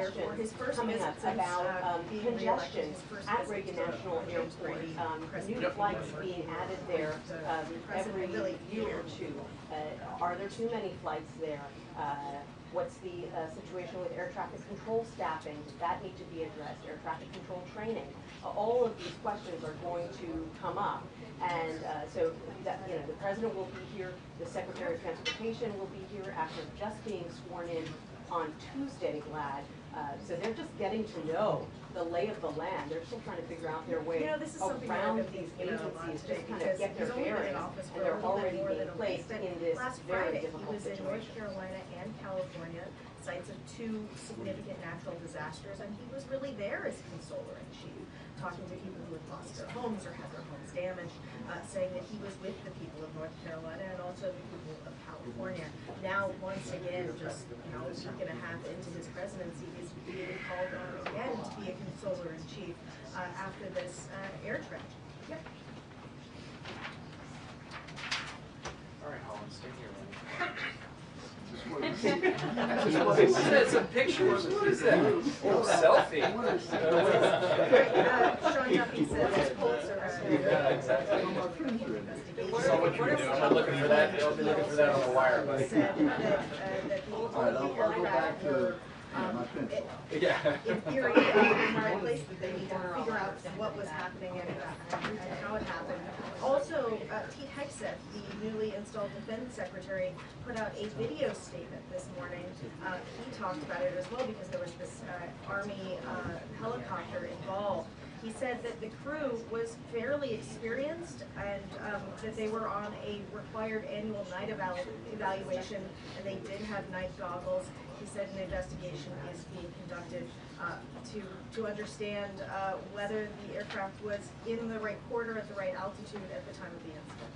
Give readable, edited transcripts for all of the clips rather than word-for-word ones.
questions coming up about congestion at Reagan National Airport, new flights being added there every year or two. Are there too many flights there? What's the situation with air traffic control staffing? Does that need to be addressed? Air traffic control training? All of these questions are going to come up. And so that, the President will be here, the Secretary of Transportation will be here after just being sworn in on Tuesday, glad. So they're just getting to know the lay of the land. They're still trying to figure out their way around these agencies, just kind of get their bearings, and they're already being placed in this very difficult situation. He was in North Carolina and California, sites of two significant natural disasters, and he was really there as consoler-in-chief, talking to people who had lost their homes or had their homes damaged, saying that he was with the people of North Carolina and also the people of California. Now, once again, just a week and a half into his presidency, he's being called on again to be a consoler-in-chief after this air tragedy. Yep. All right, Holland, stay here. It's a picture. What is that? Oh, selfie. Sean Duffy says his Pulitzer. Yeah, exactly. So what you're doing, I'm looking for that. I'll be looking for that on the wire, buddy. Said that the aircraft were in theory in the right place, but they need to figure out what was happening and how it happened. Also, Pete Hegseth, the newly installed Defense Secretary, put out a video statement this morning. He talked about it as well because there was this Army helicopter involved. He said that the crew was fairly experienced and that they were on a required annual night evaluation, and they did have night goggles. He said an investigation is being conducted to understand whether the aircraft was in the right quarter at the right altitude at the time of the incident.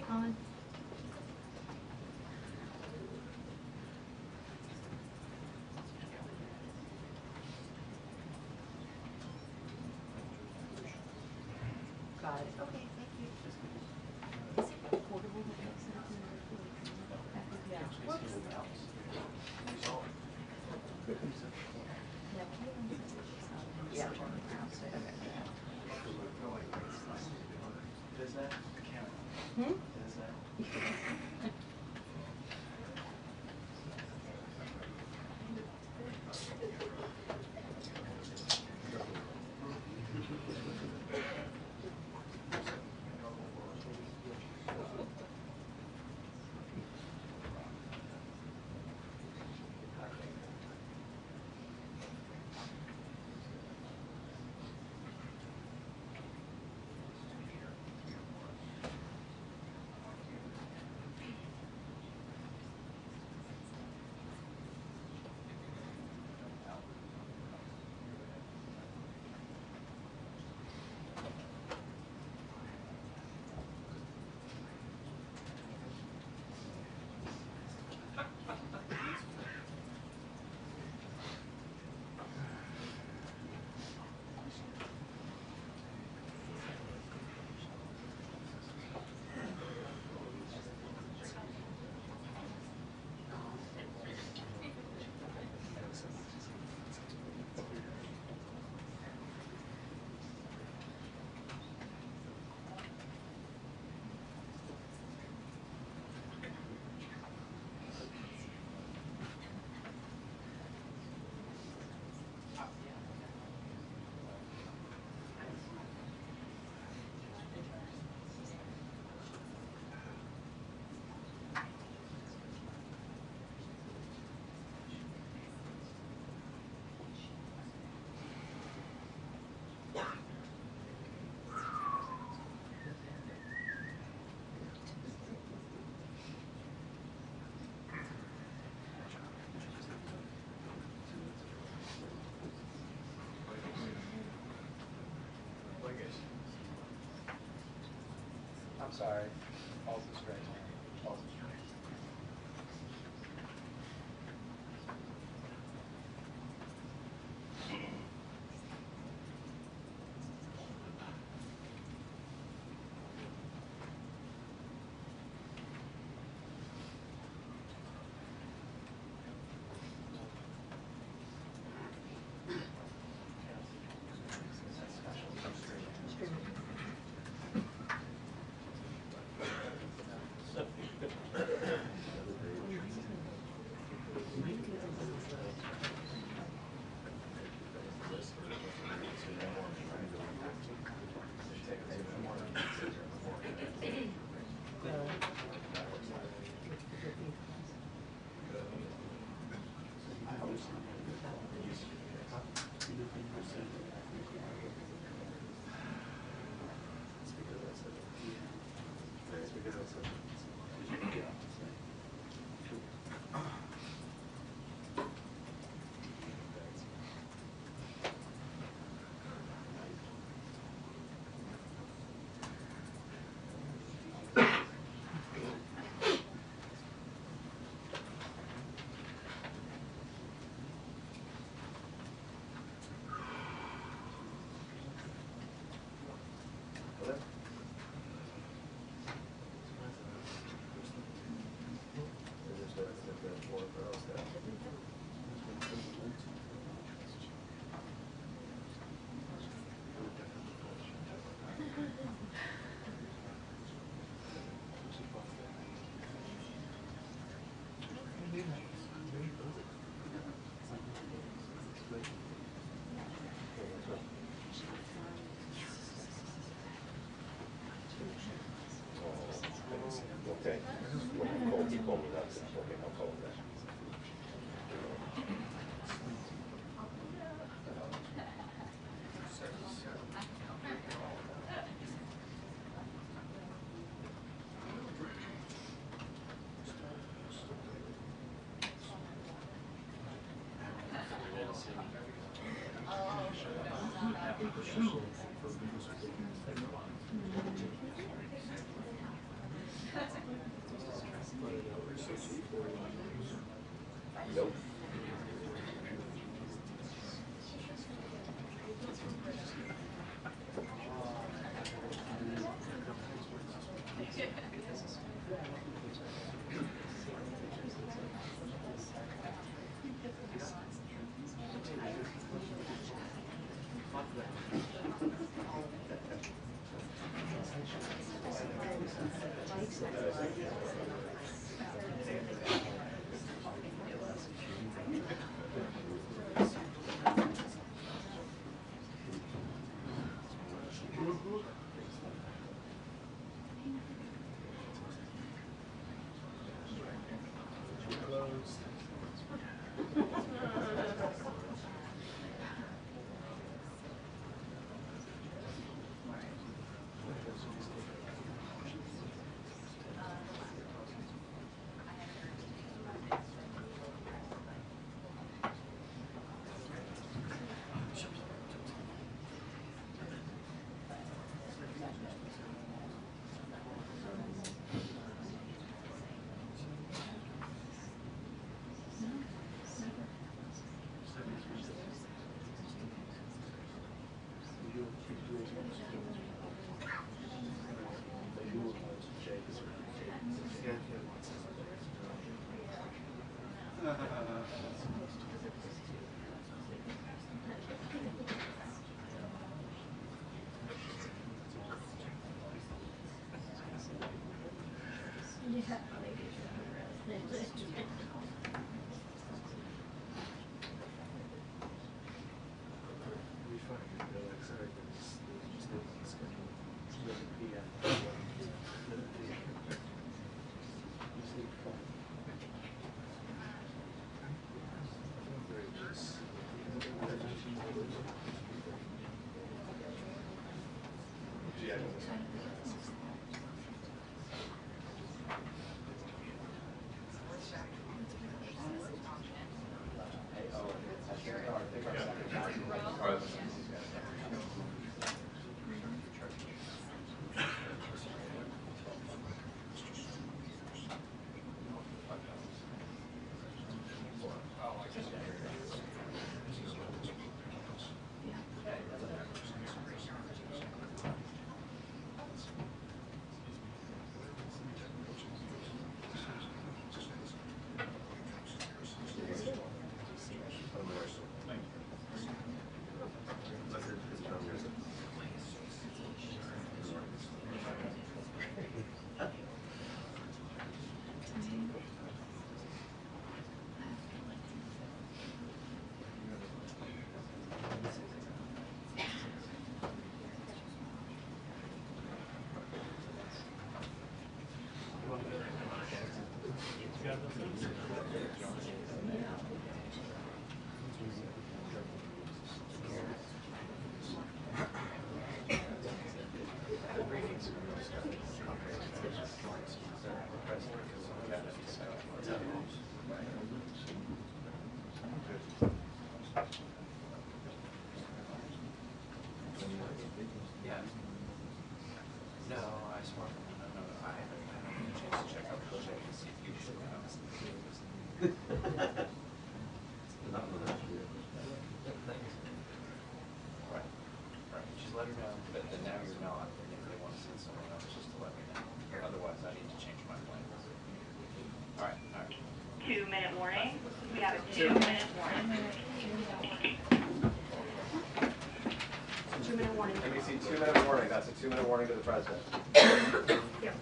Colin. Got it. Okay, thank you. Is it portable that makes sense in the report? Yeah. Yeah. Does that count? Hmm? Does that? Sorry. Falls is right. Falls is right. Okay. He told me that. Okay, I'll call him that. Nope. 2-minute warning. We have a 2-minute warning. 2-minute warning. NBC 2-minute warning. That's a 2-minute warning to the president. Yeah.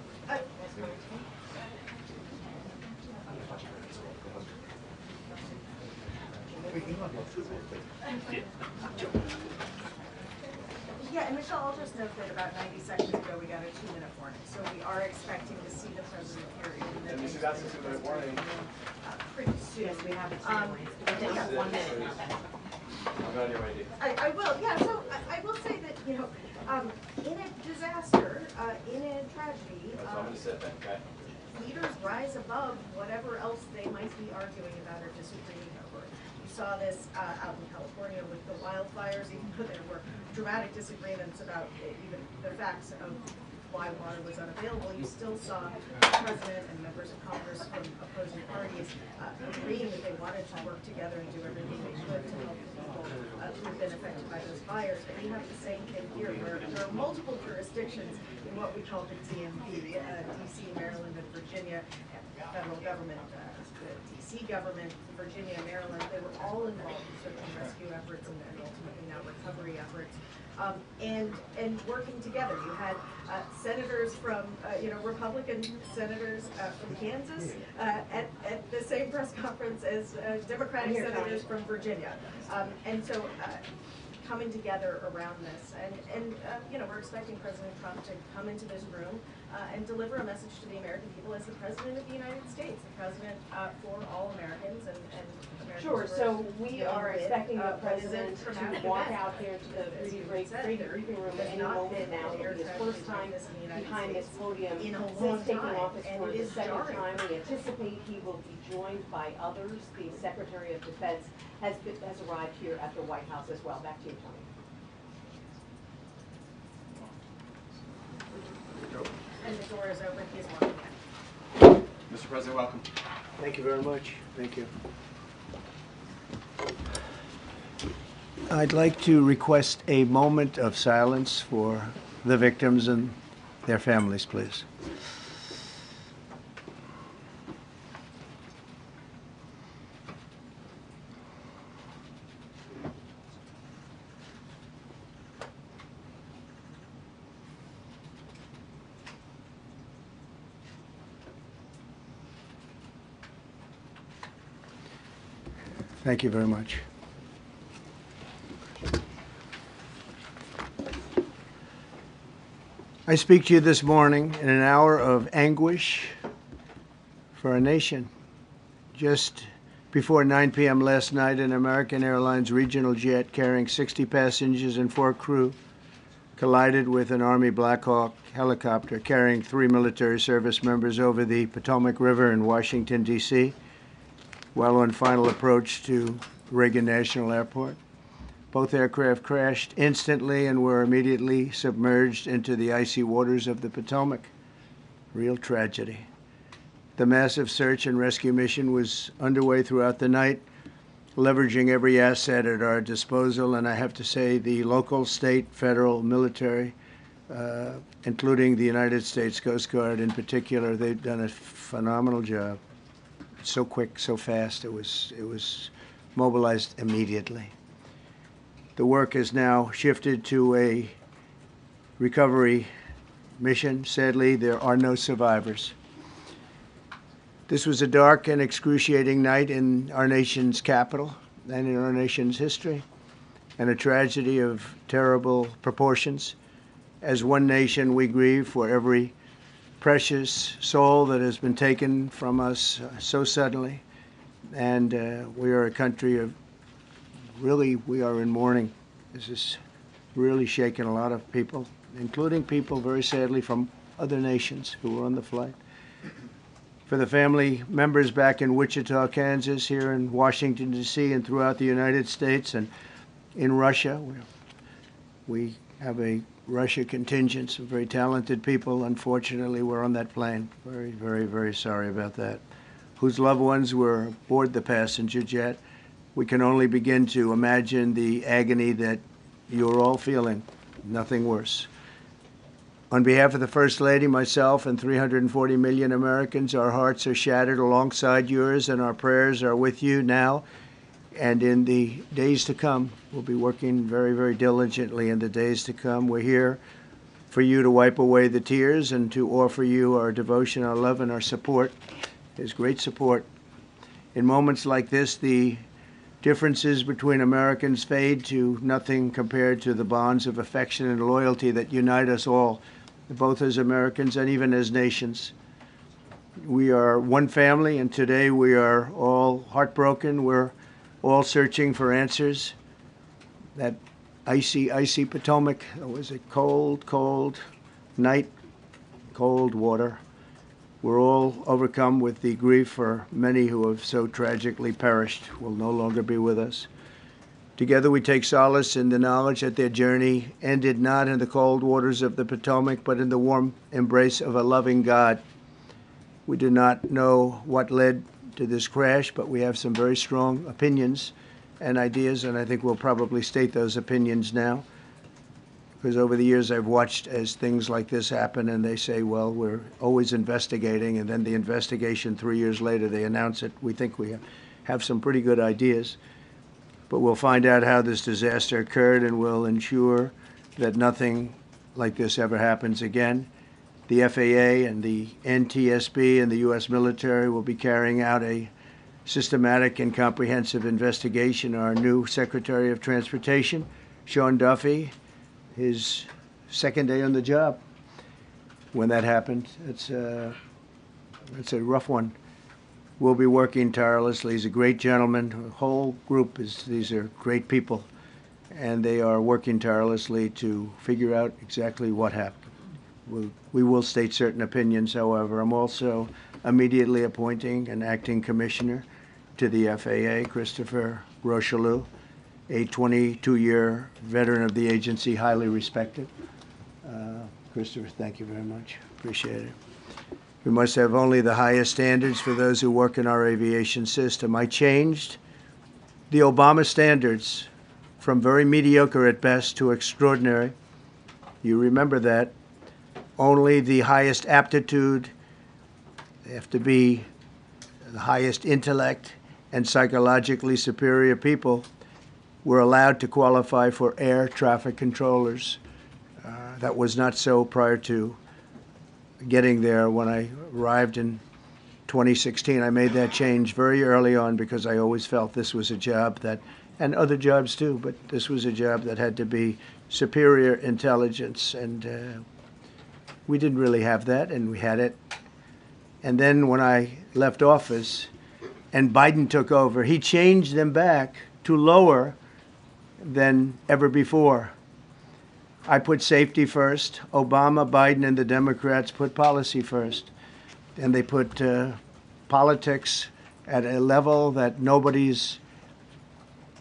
Yeah, and Michelle, I'll just note that about 90 seconds ago we got a 2-minute warning, so we are expecting to see the president here in the NBC, that's a 2-minute warning. Pretty soon. Yes, we have a 2-minute warning. They have 1 minute. I'll go on your way, I will, yeah, so I will say that, you know, in a disaster, in a tragedy, so I'm going to sit then, okay? leaders rise above whatever else they might be arguing about or disagreeing over. You saw this out in California with the wildfires, even though there were dramatic disagreements about even the facts of why water was unavailable. You still saw the president and members of Congress from opposing parties agreeing that they wanted to work together and do everything they could to help the people who have been affected by those fires. And we have the same thing here, where there are multiple jurisdictions in what we call the DMV, DC, Maryland, and Virginia, federal government, the DC government, Virginia, Maryland. They were all involved in search and rescue efforts and ultimately now recovery efforts. And working together. You had senators from, Republican senators from Kansas at the same press conference as Democratic senators from Virginia. And so coming together around this. And we're expecting President Trump to come into this room and deliver a message to the American people as the President of the United States, the President for all Americans and Americans. Sure, so we are expecting the president to walk out here to the briefing room any moment now. It'll be his first time behind this podium since taking office for the second time. We anticipate he will be joined by others. The Secretary of Defense has arrived here at the White House as well. Back to you, Tony. And the door is open. He's walking in. Mr. President, welcome. Thank you very much. Thank you. I'd like to request a moment of silence for the victims and their families, please. Thank you very much. I speak to you this morning in an hour of anguish for our nation. Just before 9 p.m. last night, an American Airlines regional jet carrying 60 passengers and 4 crew collided with an Army Black Hawk helicopter carrying 3 military service members over the Potomak River in Washington, D.C., while on final approach to Reagan National Airport. Both aircraft crashed instantly and were immediately submerged into the icy waters of the Potomac. Real tragedy. The massive search and rescue mission was underway throughout the night, leveraging every asset at our disposal, and I have to say the local, state, federal, military, including the United States Coast Guard in particular, they've done a phenomenal job. So quick, so fast, it was mobilized immediately. The work has now shifted to a recovery mission. Sadly, there are no survivors. This was a dark and excruciating night in our nation's capital and in our nation's history, and a tragedy of terrible proportions. As one nation, we grieve for every precious soul that has been taken from us so suddenly. And we are a country of, really, we are in mourning. This has really shaken a lot of people, including people, very sadly, from other nations who were on the flight. For the family members back in Wichita, Kansas, here in Washington, D.C., and throughout the United States and in Russia, we have a Russia contingent, some very talented people, unfortunately, were on that plane. Very, very, very sorry about that. Whose loved ones were aboard the passenger jet. We can only begin to imagine the agony that you're all feeling. Nothing worse. On behalf of the First Lady, myself, and 340 million Americans, our hearts are shattered alongside yours, and our prayers are with you now and in the days to come. We'll be working very, very diligently in the days to come. We're here for you to wipe away the tears and to offer you our devotion, our love, and our support. There's great support. In moments like this, the differences between Americans fade to nothing compared to the bonds of affection and loyalty that unite us all, both as Americans and even as nations. We are one family, and today we are all heartbroken. We're all searching for answers. That icy, icy Potomac, it was a cold, cold night, cold water. We're all overcome with the grief for many who have so tragically perished, will no longer be with us. Together we take solace in the knowledge that their journey ended not in the cold waters of the Potomac, but in the warm embrace of a loving God. We do not know what led to this crash, but we have some very strong opinions and ideas, and I think we'll probably state those opinions now. Because over the years I've watched as things like this happen, and they say, well, we're always investigating, and then the investigation 3 years later, they announce it. We think we have some pretty good ideas. But we'll find out how this disaster occurred, and we'll ensure that nothing like this ever happens again. The FAA and the NTSB and the U.S. military will be carrying out a systematic and comprehensive investigation. Our new Secretary of Transportation, Sean Duffy, his second day on the job when that happened. It's a rough one. We'll be working tirelessly. He's a great gentleman. The whole group these are great people, and they are working tirelessly to figure out exactly what happened. We will state certain opinions, however. I'm also immediately appointing an acting commissioner to the FAA, Christopher Rocheleau, a 22-year veteran of the agency, highly respected. Christopher, thank you very much. Appreciate it. We must have only the highest standards for those who work in our aviation system. I changed the Obama standards from very mediocre at best to extraordinary. You remember that. Only the highest aptitude, they have to be the highest intellect and psychologically superior people were allowed to qualify for air traffic controllers. That was not so prior to getting there. When I arrived in 2016, I made that change very early on because I always felt this was a job that, and other jobs too, but this was a job that had to be superior intelligence, and we didn't really have that, and we had it. And then when I left office and Biden took over, he changed them back to lower than ever before. I put safety first. Obama, Biden, and the Democrats put policy first. And they put politics at a level that nobody's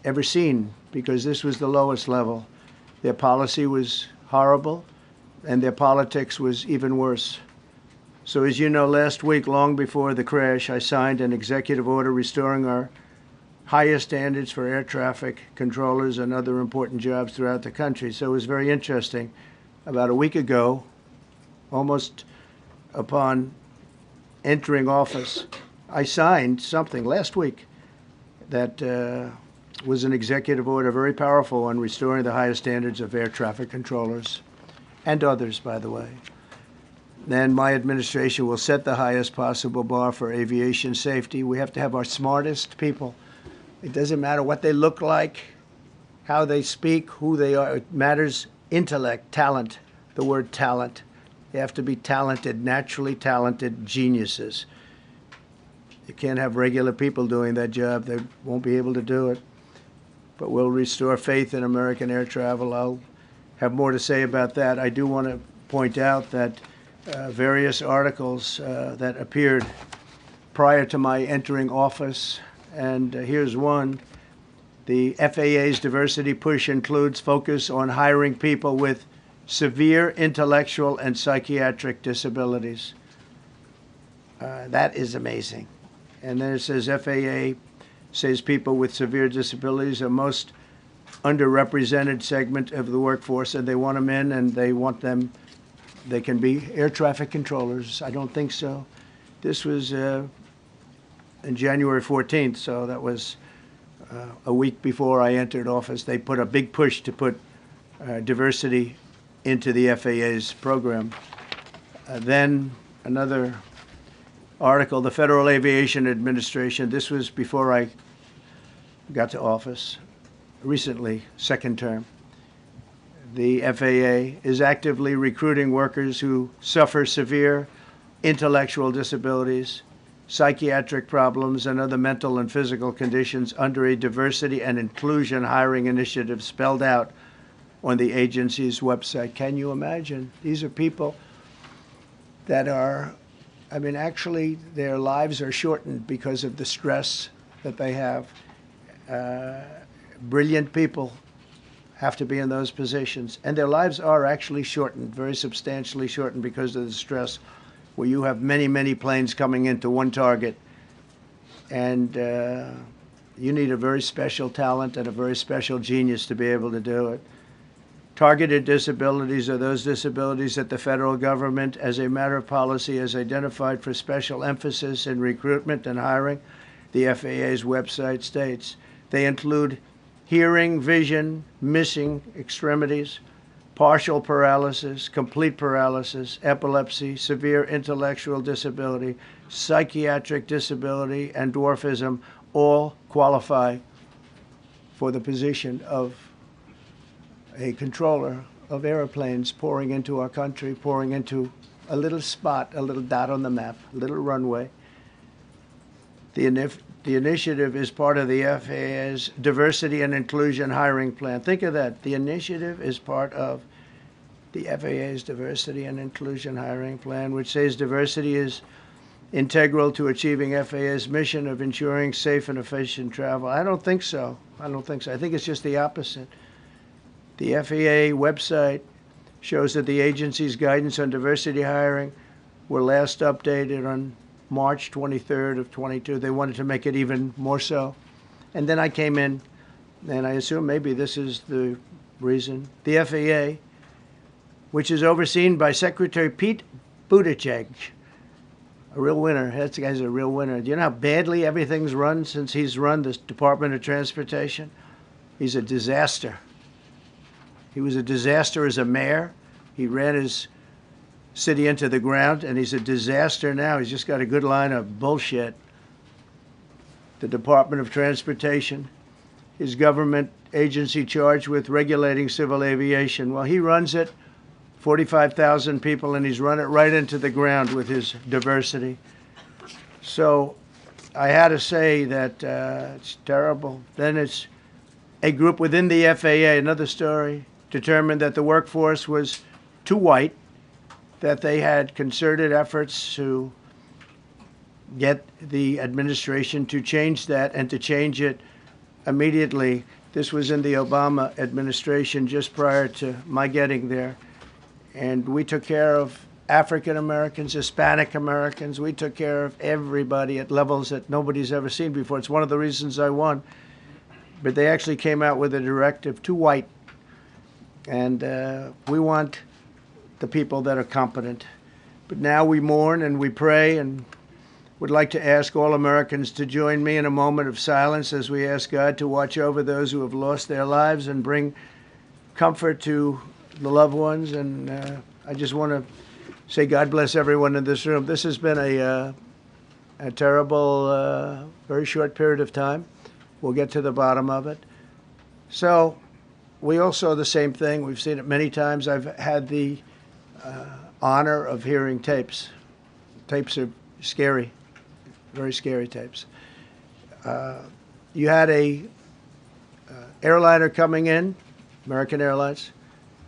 ever seen, because this was the lowest level. Their policy was horrible, and their politics was even worse. So as you know, last week, long before the crash, I signed an executive order restoring our highest standards for air traffic controllers and other important jobs throughout the country. So it was very interesting. About a week ago, almost upon entering office, I signed something last week that was an executive order, very powerful, on restoring the highest standards of air traffic controllers, and others, by the way. Then my administration will set the highest possible bar for aviation safety. We have to have our smartest people. It doesn't matter what they look like, how they speak, who they are. It matters intellect, talent, the word talent. They have to be talented, naturally talented geniuses. You can't have regular people doing that job. They won't be able to do it. But we'll restore faith in American air travel. I'll have more to say about that. I do want to point out that various articles that appeared prior to my entering office, and here's one. The FAA's diversity push includes focus on hiring people with severe intellectual and psychiatric disabilities. That is amazing. And then it says FAA says people with severe disabilities are most underrepresented segment of the workforce, and they want them in, and they want them they can be air traffic controllers. I don't think so. This was in January 14th, so that was a week before I entered office. They put a big push to put diversity into the FAA's program. Then another article, the Federal Aviation Administration, this was before I got to office, recently, second term. The FAA is actively recruiting workers who suffer severe intellectual disabilities, psychiatric problems, and other mental and physical conditions under a diversity and inclusion hiring initiative spelled out on the agency's website. Can you imagine? These are people that are, I mean, actually their lives are shortened because of the stress that they have. Brilliant people have to be in those positions, and their lives are actually shortened, very substantially shortened because of the stress, where you have many, many planes coming into one target, and you need a very special talent and a very special genius to be able to do it. Targeted disabilities are those disabilities that the federal government, as a matter of policy, has identified for special emphasis in recruitment and hiring. The FAA's website states they include hearing, vision, missing extremities, partial paralysis, complete paralysis, epilepsy, severe intellectual disability, psychiatric disability, and dwarfism all qualify for the position of a controller of airplanes pouring into our country, pouring into a little spot, a little dot on the map, a little runway. The initiative is part of the FAA's diversity and inclusion hiring plan. Think of that. The initiative is part of the FAA's diversity and inclusion hiring plan, which says diversity is integral to achieving FAA's mission of ensuring safe and efficient travel. I don't think so. I don't think so. I think it's just the opposite. The FAA website shows that the agency's guidance on diversity hiring were last updated on March 23rd of 22. They wanted to make it even more so. And then I came in, and I assume maybe this is the reason. The FAA, which is overseen by Secretary Pete Buttigieg, a real winner. That guy's a real winner. Do you know how badly everything's run since he's run this Department of Transportation? He's a disaster. He was a disaster as a mayor. He ran his city into the ground, and he's a disaster now. He's just got a good line of bullshit. The Department of Transportation, his government agency charged with regulating civil aviation. Well, he runs it, 45,000 people, and he's run it right into the ground with his diversity. So I had to say that it's terrible. Then it's a group within the FAA, another story, determined that the workforce was too white, that they had concerted efforts to get the administration to change that and to change it immediately. This was in the Obama administration just prior to my getting there. And we took care of African Americans, Hispanic Americans. We took care of everybody at levels that nobody's ever seen before. It's one of the reasons I won. But they actually came out with a directive, too white. And we want the people that are competent. But now we mourn and we pray and would like to ask all Americans to join me in a moment of silence as we ask God to watch over those who have lost their lives and bring comfort to the loved ones. And I just want to say God bless everyone in this room. This has been a terrible, very short period of time. We'll get to the bottom of it. So we all saw the same thing. We've seen it many times. I've had the honor of hearing tapes. Tapes are scary, very scary tapes. You had a airliner coming in, American Airlines.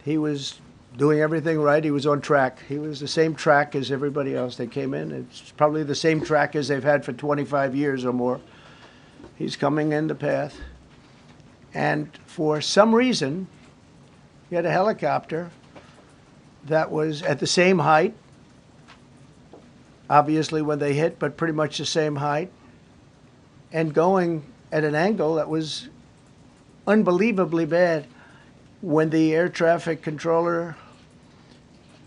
He was doing everything right. He was on track. He was the same track as everybody else. They came in. It's probably the same track as they've had for 25 years or more. He's coming in the path. And for some reason, he had a helicopter that was at the same height, obviously when they hit, but pretty much the same height, and going at an angle that was unbelievably bad. When the air traffic controller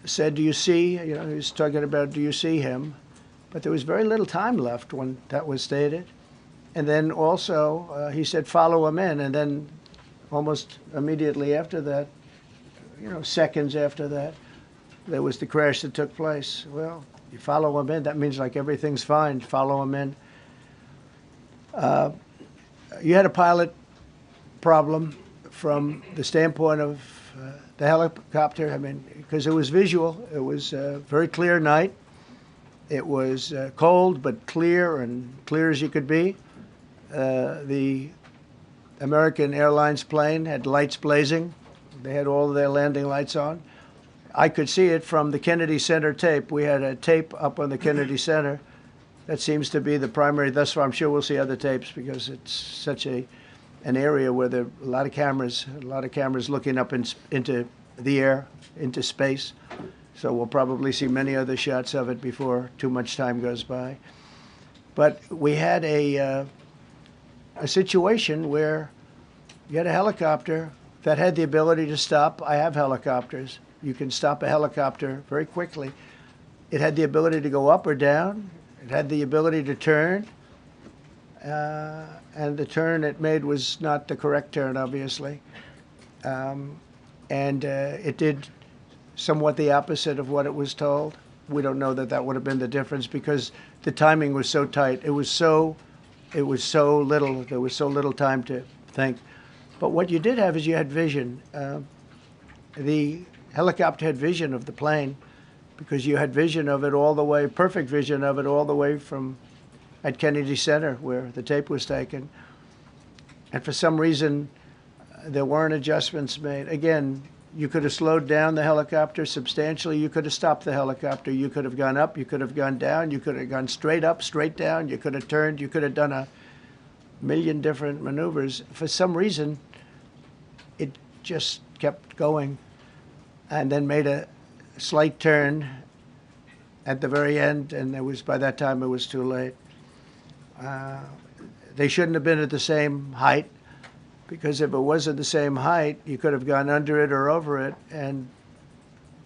said, do you see, he was talking about, do you see him? But there was very little time left when that was stated. And then also, he said, follow him in. And then almost immediately after that, seconds after that, there was the crash that took place. Well, you follow him in, that means like everything's fine, follow him in. You had a pilot problem from the standpoint of the helicopter, because it was visual. It was a very clear night. It was cold, but clear, and clear as you could be. The American Airlines plane had lights blazing. They had all of their landing lights on. I could see it from the Kennedy Center tape. We had a tape up on the Kennedy Center. That seems to be the primary. Thus far, I'm sure we'll see other tapes because it's such an area where there are a lot of cameras looking up into the air, into space. So we'll probably see many other shots of it before too much time goes by. But we had a situation where you had a helicopter that had the ability to stop. I have helicopters. You can stop a helicopter very quickly. It had the ability to go up or down. It had the ability to turn. And the turn it made was not the correct turn, obviously. It did somewhat the opposite of what it was told. We don't know that that would have been the difference because the timing was so tight. It was so little. There was so little time to think. But what you did have is you had vision. The helicopter had vision of the plane because you had vision of it all the way, perfect vision of it all the way from at Kennedy Center where the tape was taken. And for some reason, there weren't adjustments made. Again, you could have slowed down the helicopter substantially. You could have stopped the helicopter. You could have gone up. You could have gone down. You could have gone straight up, straight down. You could have turned. You could have done a million different maneuvers. For some reason, it just kept going and then made a slight turn at the very end, and by that time it was too late. They shouldn't have been at the same height, because if it was at the same height, you could have gone under it or over it, and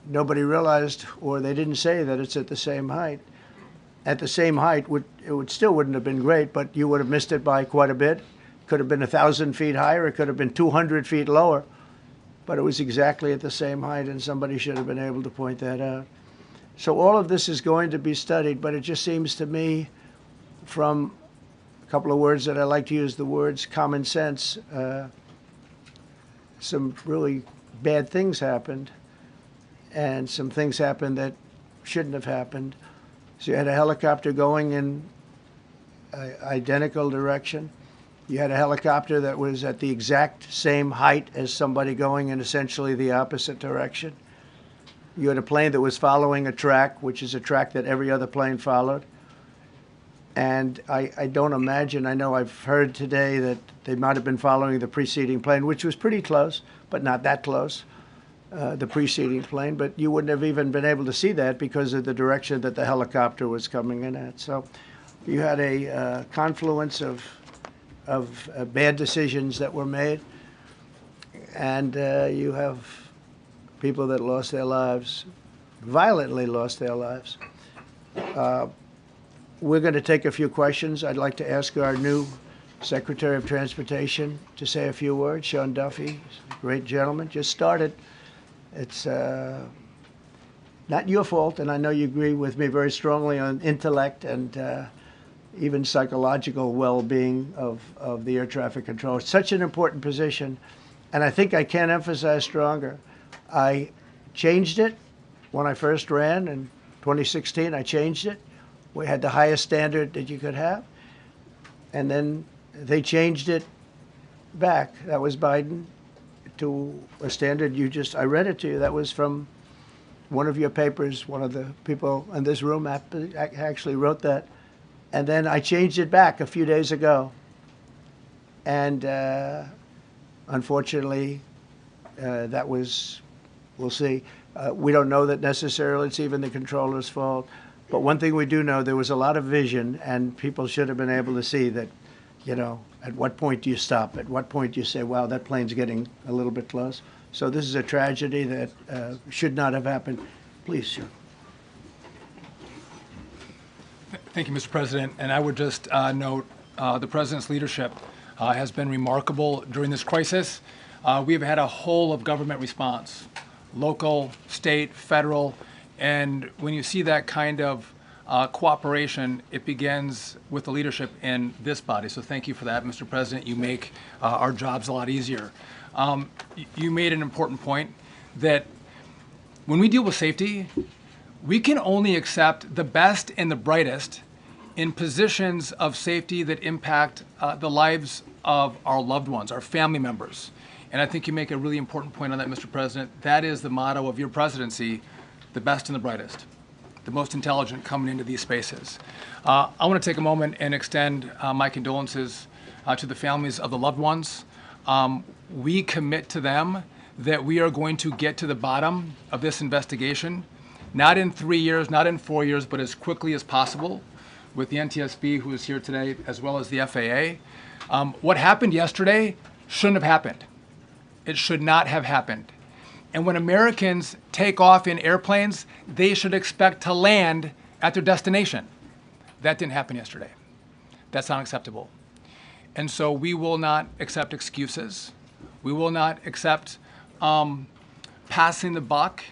nobody realized, or they didn't say that it's at the same height. At the same height, it still wouldn't have been great, but you would have missed it by quite a bit. Could have been 1,000 feet higher. It could have been 200 feet lower. But it was exactly at the same height, and somebody should have been able to point that out. So all of this is going to be studied, but it just seems to me, from a couple of words that I like to use, the words common sense, some really bad things happened, and some things happened that shouldn't have happened. So you had a helicopter going in an identical direction. You had a helicopter that was at the exact same height as somebody going in essentially the opposite direction. You had a plane that was following a track, which is a track that every other plane followed. And I don't imagine, I know I've heard today that they might have been following the preceding plane, which was pretty close, but not that close, the preceding plane. But you wouldn't have even been able to see that because of the direction that the helicopter was coming in at. So you had a confluence of bad decisions that were made, and you have people that lost their lives, violently lost their lives. We're going to take a few questions. I'd like to ask our new Secretary of Transportation to say a few words. Sean Duffy, great gentleman, just started. It's not your fault, and I know you agree with me very strongly on intellect and even psychological well-being of the air traffic control. It's such an important position, and I think I can't emphasize stronger. I changed it when I first ran in 2016. I changed it. We had the highest standard that you could have, and then they changed it back. That was Biden, to a standard I read it to you. That was from one of your papers. One of the people in this room actually wrote that. And then I changed it back a few days ago. And unfortunately, we'll see. We don't know that necessarily it's even the controller's fault. But one thing we do know, there was a lot of vision, and people should have been able to see that, at what point do you stop? At what point do you say, wow, that plane's getting a little bit close? So this is a tragedy that should not have happened. Please, sir. Thank you, Mr. President. And I would just note the President's leadership has been remarkable during this crisis. We have had a whole of government response, local, state, federal, and when you see that kind of cooperation, it begins with the leadership in this body. So thank you for that, Mr. President. You make our jobs a lot easier. You made an important point that when we deal with safety, we can only accept the best and the brightest in positions of safety that impact the lives of our loved ones, our family members. And I think you make a really important point on that, Mr. President. That is the motto of your presidency, the best and the brightest, the most intelligent coming into these spaces. I want to take a moment and extend my condolences to the families of the loved ones. We commit to them that we are going to get to the bottom of this investigation, not in 3 years, not in 4 years, but as quickly as possible with the NTSB, who is here today, as well as the FAA. What happened yesterday shouldn't have happened. It should not have happened. And when Americans take off in airplanes, they should expect to land at their destination. That didn't happen yesterday. That's unacceptable. And so we will not accept excuses. We will not accept passing the buck.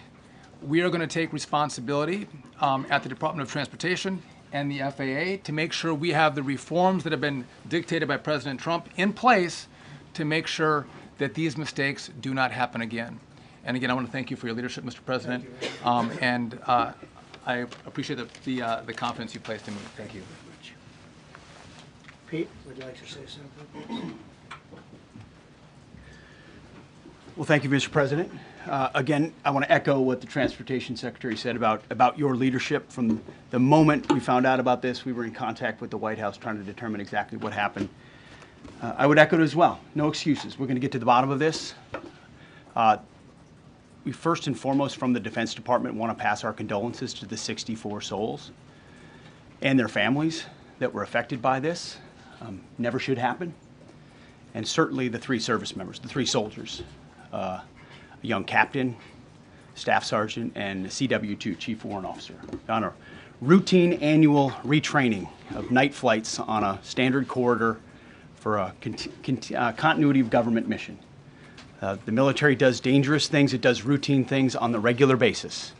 We are going to take responsibility at the Department of Transportation and the FAA to make sure we have the reforms that have been dictated by President Trump in place to make sure that these mistakes do not happen again. And again, I want to thank you for your leadership, Mr. President, and I appreciate the confidence you placed in me. Thank you. Pete, would you like to say something? Well, thank you, Mr. President. Again, I want to echo what the Transportation Secretary said about your leadership. From the moment we found out about this, we were in contact with the White House trying to determine exactly what happened. I would echo it as well. No excuses. We're going to get to the bottom of this. We first and foremost, from the Defense Department, want to pass our condolences to the 64 souls and their families that were affected by this. Never should happen. And certainly the 3 service members, the 3 soldiers, a young captain, staff sergeant, and a CW2, Chief Warrant Officer, on a routine annual retraining of night flights on a standard corridor for a continuity of government mission. The military does dangerous things. It does routine things on the regular basis.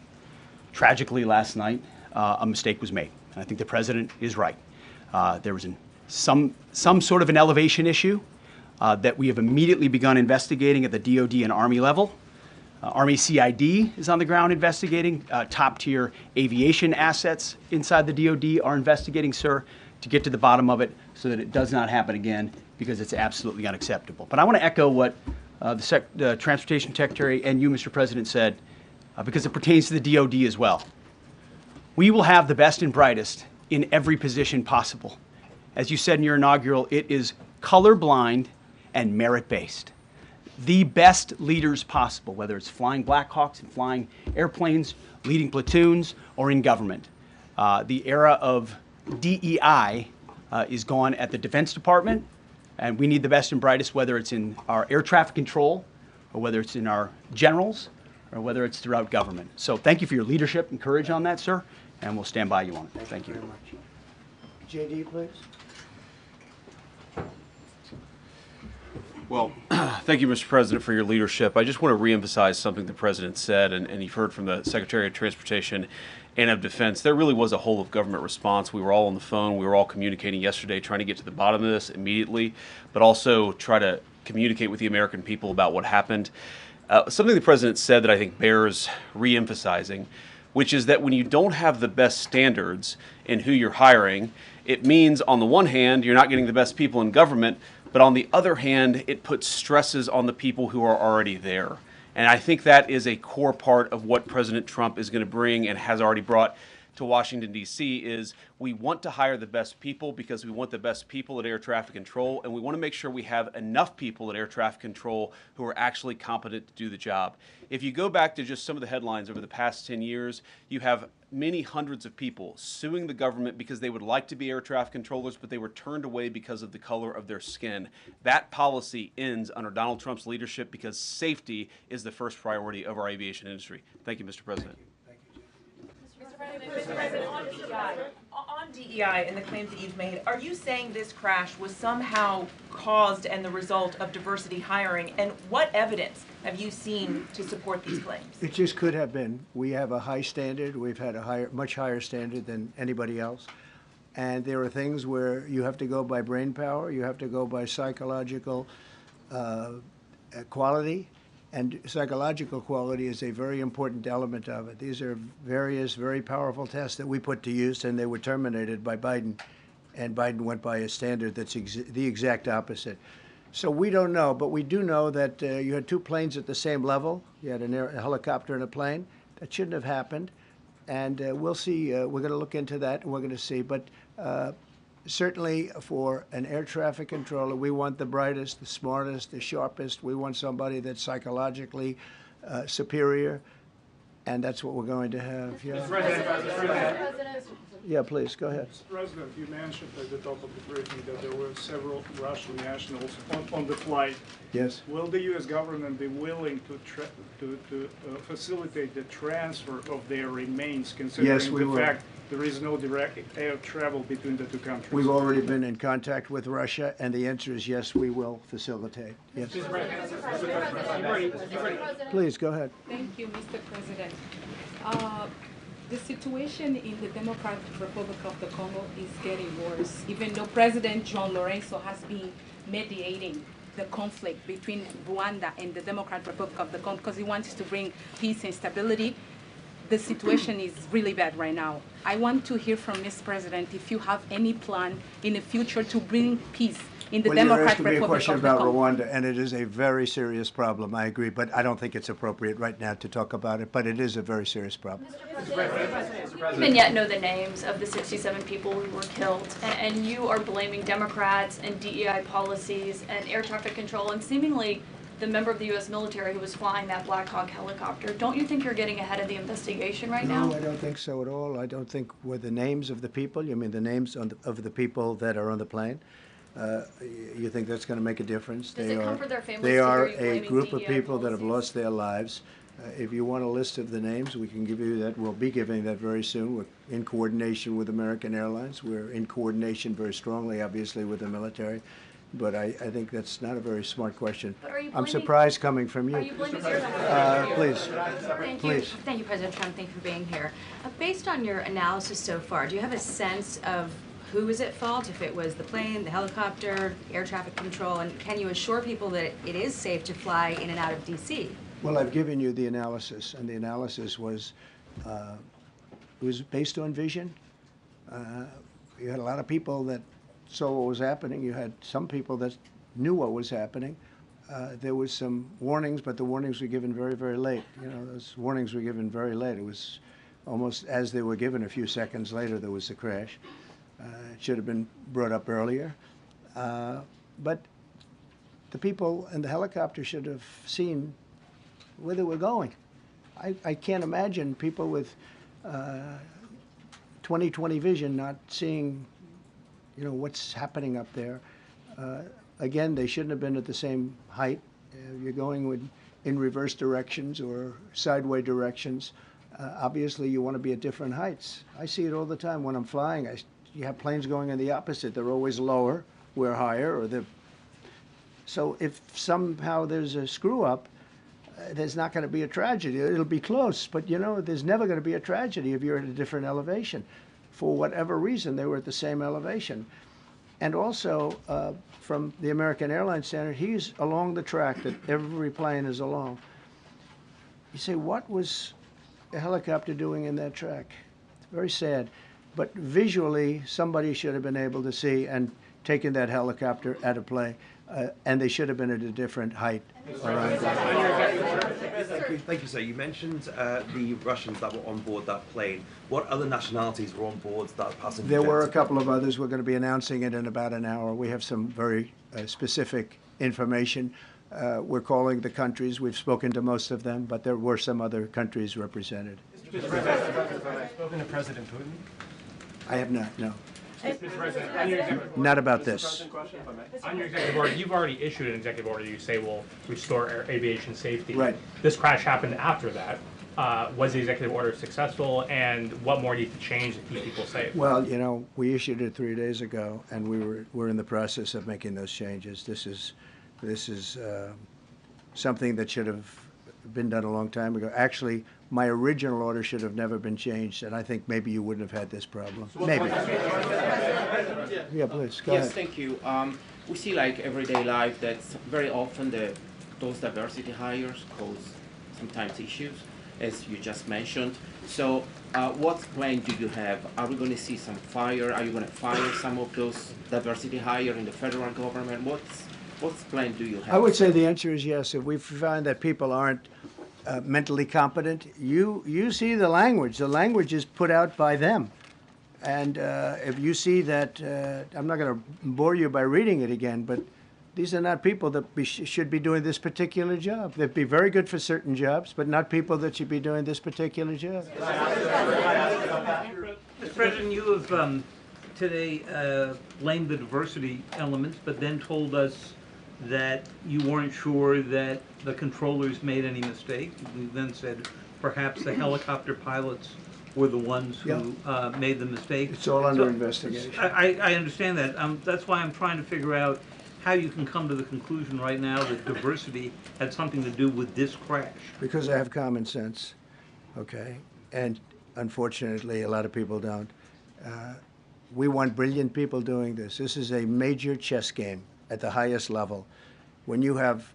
Tragically, last night, a mistake was made. And I think the president is right. There was some sort of an elevation issue that we have immediately begun investigating at the DOD and Army level. Army CID is on the ground investigating. Top-tier aviation assets inside the DOD are investigating, sir, to get to the bottom of it so that it does not happen again, because it's absolutely unacceptable. But I want to echo what the Transportation Secretary and you, Mr. President, said, because it pertains to the DOD as well. We will have the best and brightest in every position possible. As you said in your inaugural, it is colorblind and merit-based. The best leaders possible, whether it's flying Black Hawks and flying airplanes, leading platoons, or in government. The era of DEI is gone at the Defense Department, and we need the best and brightest, whether it's in our air traffic control, or whether it's in our generals, or whether it's throughout government. So thank you for your leadership and courage on that, sir, and we'll stand by you on it. Thank you. Very much. JD, please. Well, thank you, Mr. President, for your leadership. I just want to reemphasize something the President said, and you've heard from the Secretary of Transportation and of Defense. There really was a whole of government response. We were all on the phone. We were all communicating yesterday, trying to get to the bottom of this immediately, but also try to communicate with the American people about what happened. Something the President said that I think bears reemphasizing, which is that when you don't have the best standards in who you're hiring, it means, on the one hand, you're not getting the best people in government, but on the other hand, it puts stresses on the people who are already there. And I think that is a core part of what President Trump is going to bring and has already brought to Washington, D.C., is we want to hire the best people because we want the best people at air traffic control, and we want to make sure we have enough people at air traffic control who are actually competent to do the job. If you go back to just some of the headlines over the past 10 years, you have many hundreds of people suing the government because they would like to be air traffic controllers, but they were turned away because of the color of their skin. That policy ends under Donald Trump's leadership because safety is the first priority of our aviation industry. Thank you, Mr. President. Thank you, Jim. Mr. President, on DEI and the claims that you've made, are you saying this crash was somehow caused and the result of diversity hiring? And what evidence have you seen to support these claims? It just could have been. We have a high standard. We've had a much higher standard than anybody else. And there are things where you have to go by brain power, you have to go by psychological quality, and psychological quality is a very important element of it. These are various very powerful tests that we put to use, and they were terminated by Biden, and Biden went by a standard that's the exact opposite. So we don't know, but we do know that you had two planes at the same level. You had a helicopter and a plane. That shouldn't have happened. And we'll see. We're going to look into that, and we're going to see. But certainly for an air traffic controller, we want the brightest, the smartest, the sharpest. We want somebody that's psychologically superior, and that's what we're going to have. Yeah. Mr. President. Yeah, please, go ahead. Mr. President, you mentioned at the top of the briefing that there were several Russian nationals on the flight. Yes. Will the U.S. government be willing to facilitate the transfer of their remains, considering the fact there is no direct air travel between the two countries? We've already been in contact with Russia, and the answer is yes, we will facilitate. Yes. Please, go ahead. Thank you, Mr. President. The situation in the Democratic Republic of the Congo is getting worse, even though President John Lorenzo has been mediating the conflict between Rwanda and the Democratic Republic of the Congo because he wants to bring peace and stability. The situation is really bad right now. I want to hear from Ms. President if you have any plan in the future to bring peace in the Democratic Republic of the Congo. You're asking me a question about Rwanda, and it is a very serious problem, I agree, but I don't think it's appropriate right now to talk about it, but it is a very serious problem. Mr. President. We don't even yet know the names of the 67 people who were killed, and you are blaming Democrats and DEI policies and air traffic control and seemingly the member of the U.S. military who was flying that Black Hawk helicopter. Don't you think you're getting ahead of the investigation right now? No, I don't think so at all. I don't think were the names of the people. You mean the names of the people that are on the plane? You think that's going to make a difference? Does it comfort their families? They are a group of people that have lost their lives. If you want a list of the names, we can give you that. We'll be giving that very soon. We're in coordination with American Airlines. We're in coordination very strongly, obviously, with the military. But I think that's not a very smart question. I'm surprised coming from you. Are you blaming please. Thank you, President Trump. Thank you for being here. Based on your analysis so far, do you have a sense of who is at fault, if it was the plane, the helicopter, air traffic control, and can you assure people that it is safe to fly in and out of D.C.? Well, I've given you the analysis, and the analysis was based on vision. You had a lot of people that saw what was happening. You had some people that knew what was happening. There was some warnings, but the warnings were given very, very late. You know, those warnings were given very late. It was almost as they were given. A few seconds later, there was the crash. It should have been brought up earlier. But the people in the helicopter should have seen where they were going. I can't imagine people with 20/20 vision not seeing, you know, what's happening up there. Again, they shouldn't have been at the same height. You're going in reverse directions or sideways directions. Obviously, you want to be at different heights. I see it all the time when I'm flying. You have planes going in the opposite. They're always lower, we're higher, or so if somehow there's a screw up, there's not going to be a tragedy. It'll be close, but you know, there's never going to be a tragedy if you're at a different elevation. For whatever reason, they were at the same elevation. And also, from the American Airlines standard, he's along the track that every plane is along. You say, what was a helicopter doing in that track? It's very sad. But visually, somebody should have been able to see and taken that helicopter out of play, and they should have been at a different height. Thank you, sir. You mentioned the Russians that were on board that plane. What other nationalities were on board that passenger? There were a couple of others. We're going to be announcing it in about an hour. We have some very specific information. We're calling the countries. We've spoken to most of them, but there were some other countries represented. Mr. President, have you spoken to President Putin? I have not, no. Mr. President, on your executive order, not about this. On your executive order, you've already issued an executive order you say will restore aviation safety. Right. This crash happened after that. Was the executive order successful, and what more needs to change to keep people safe? Well, you know, we issued it 3 days ago, and we're in the process of making those changes. This is something that should have been done a long time ago. Actually, my original order should have never been changed, and I think maybe you wouldn't have had this problem. Maybe. Yeah, please, go ahead. Yes, thank you. We see like everyday life that very often those diversity hires cause sometimes issues, as you just mentioned. So what plan do you have? Are we going to see some fire? Are you going to fire some of those diversity hire in the federal government? What plan do you have? I would say the answer is yes. If we find that people aren't mentally competent, you see the language. The language is put out by them. And if you see that, I'm not going to bore you by reading it again, but these are not people that should be doing this particular job. They'd be very good for certain jobs, but not people that should be doing this particular job. Mr. President, you have today blamed the diversity elements, but then told us that you weren't sure that the controllers made any mistake. We then said perhaps the helicopter pilots were the ones who made the mistake. It's all under investigation. I understand that. That's why I'm trying to figure out how you can come to the conclusion right now that diversity had something to do with this crash. Because I have common sense, okay? And unfortunately, a lot of people don't. We want brilliant people doing this. This is a major chess game at the highest level. When you have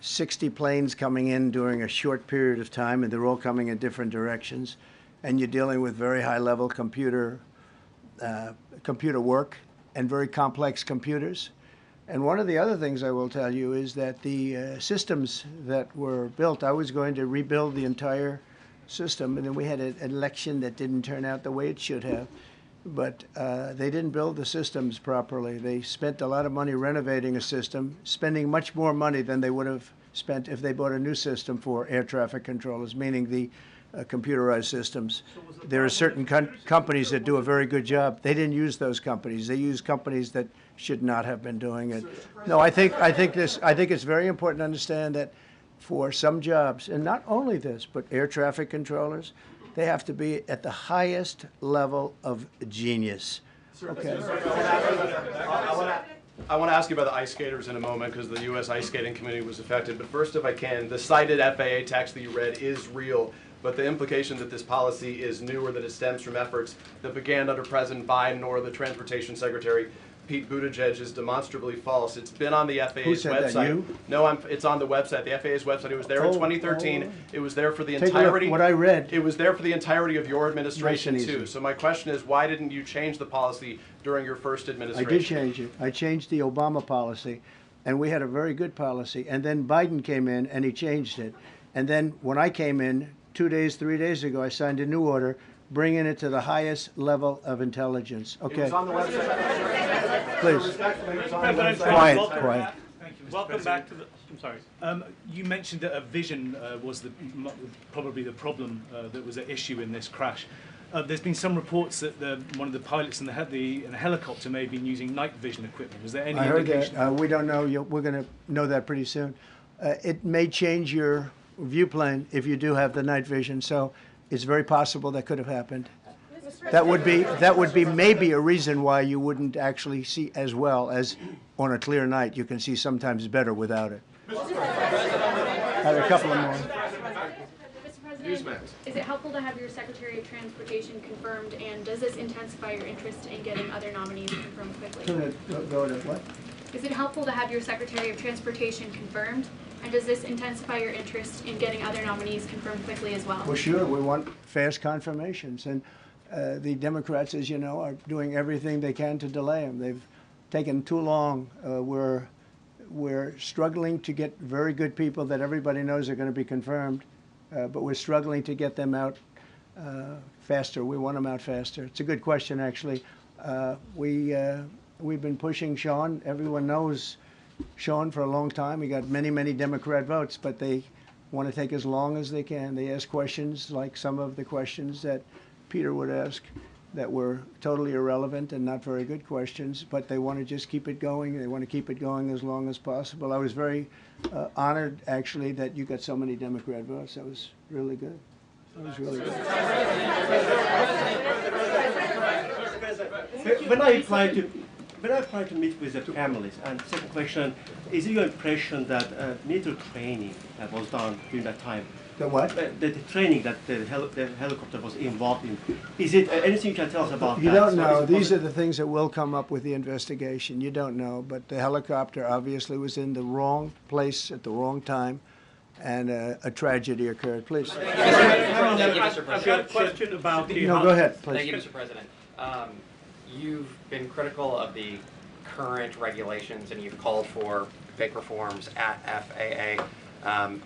60 planes coming in during a short period of time, and they're all coming in different directions, and you're dealing with very high-level computer work and very complex computers. And one of the other things I will tell you is that the systems that were built, I was going to rebuild the entire system, and then we had an election that didn't turn out the way it should have. But they didn't build the systems properly. They spent a lot of money renovating a system, spending much more money than they would have spent if they bought a new system for air traffic controllers, meaning the computerized systems. There are certain companies that do a very good job. They didn't use those companies. They used companies that should not have been doing it. No, I think it's very important to understand that for some jobs, and not only this, but air traffic controllers, they have to be at the highest level of genius. Okay. I want to ask you about the ice skaters in a moment because the U.S. ice skating community was affected. But first, if I can, the cited FAA text that you read is real. But the implication that this policy is new or that it stems from efforts that began under President Biden or the Transportation Secretary Pete Buttigieg is demonstrably false. It's been on the FAA's Who said website. That, you? No, it's on the website, the FAA's website. It was there in 2013. It was there for the Take entirety. a look, what I read. It was there for the entirety of your administration Nice and too. easy. So my question is, why didn't you change the policy during your first administration? I did change it. I changed the Obama policy, and we had a very good policy. And then Biden came in, and he changed it. And then when I came in 2 days, 3 days ago, I signed a new order bringing it to the highest level of intelligence. Okay. It was on the website. Please. Quiet. Thank you, welcome back to the. I'm sorry. You mentioned that a vision was probably the problem that was at issue in this crash. There's been some reports that one of the pilots in the helicopter may have been using night vision equipment. Was there any indication? I heard that. We don't know. We're going to know that pretty soon. It may change your view plane if you do have the night vision. So it's very possible that could have happened. That would be maybe a reason why you wouldn't actually see as well as on a clear night. You can see sometimes better without it. I have a couple of more. Mr. President, is it helpful to have your Secretary of Transportation confirmed, and does this intensify your interest in getting other nominees confirmed quickly? Go to what? Is it helpful to have your Secretary of Transportation confirmed, and does this intensify your interest in getting other nominees confirmed quickly as well? Well, sure. We want fast confirmations, and the Democrats, as you know, are doing everything they can to delay them. They've taken too long. We're struggling to get very good people that everybody knows are going to be confirmed, but we're struggling to get them out faster. We want them out faster. It's a good question, actually. We've been pushing Sean. Everyone knows Sean for a long time. He got many, many Democrat votes, but they want to take as long as they can. They ask questions like some of the questions that Peter would ask that were totally irrelevant and not very good questions, but they want to just keep it going. They want to keep it going as long as possible. I was very honored, actually, that you got so many Democrat votes. That was really good. was really good. When I applied to meet with the families, and second question, is it your impression that military training that was done during that time? The what? The training that the helicopter was involved in. Is it anything you can tell us about You that? don't know. These are the things that will come up with the investigation. You don't know. But the helicopter obviously was in the wrong place at the wrong time, and a tragedy occurred. Please. Thank you, Mr. President. I've got a question about the... No, go ahead, please. Thank you, Mr. President. You've been critical of the current regulations, and you've called for big reforms at FAA. I'm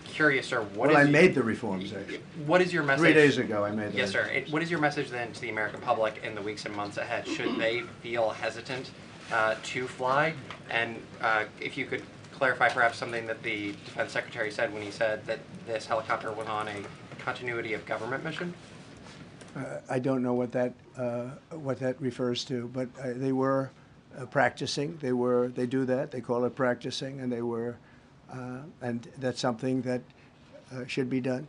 curious, sir, Well, I made the reforms, actually. What is your message? 3 days ago, I made them. Yes, sir. What is your message then to the American public in the weeks and months ahead? Should they feel hesitant to fly? And if you could clarify perhaps something that the Defense Secretary said when he said that this helicopter was on a continuity of government mission? I don't know what that refers to, but they were practicing. They do that. They call it practicing, and they were, and that's something that should be done.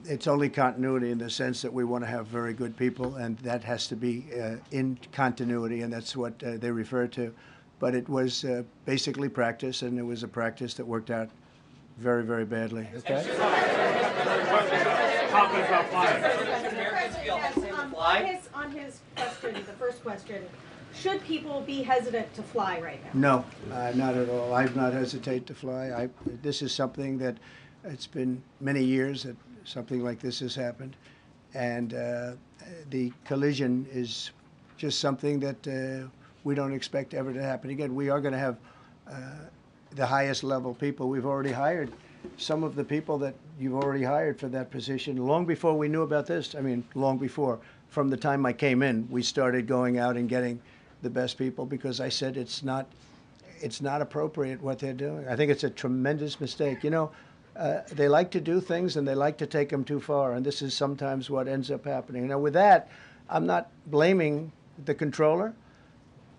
It's only continuity in the sense that we want to have very good people, and that has to be in continuity, and that's what they refer to. But it was basically practice, and it was a practice that worked out very, very badly. Okay. On his question, the first question, should people be hesitant to fly right now? No, not at all. I've not hesitated to fly. This is something that it's been many years that something like this has happened, and the collision is just something that we don't expect ever to happen again. We are going to have the highest level people. We've already hired some of the people that you've already hired for that position long before we knew about this. I mean, long before. From the time I came in, we started going out and getting the best people because I said it's not appropriate what they're doing. I think it's a tremendous mistake. You know, they like to do things and they like to take them too far, and this is sometimes what ends up happening. Now, with that, I'm not blaming the controller.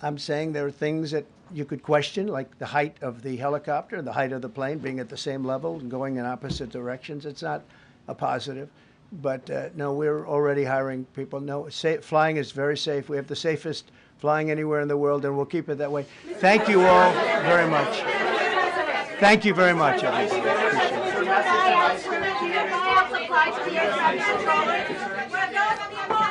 I'm saying there are things that you could question, like the height of the helicopter, the height of the plane being at the same level and going in opposite directions. It's not a positive. But no, we're already hiring people. No, flying is very safe. We have the safest flying anywhere in the world, and we'll keep it that way. Thank you all very much. Thank you very much, everybody. Appreciate it.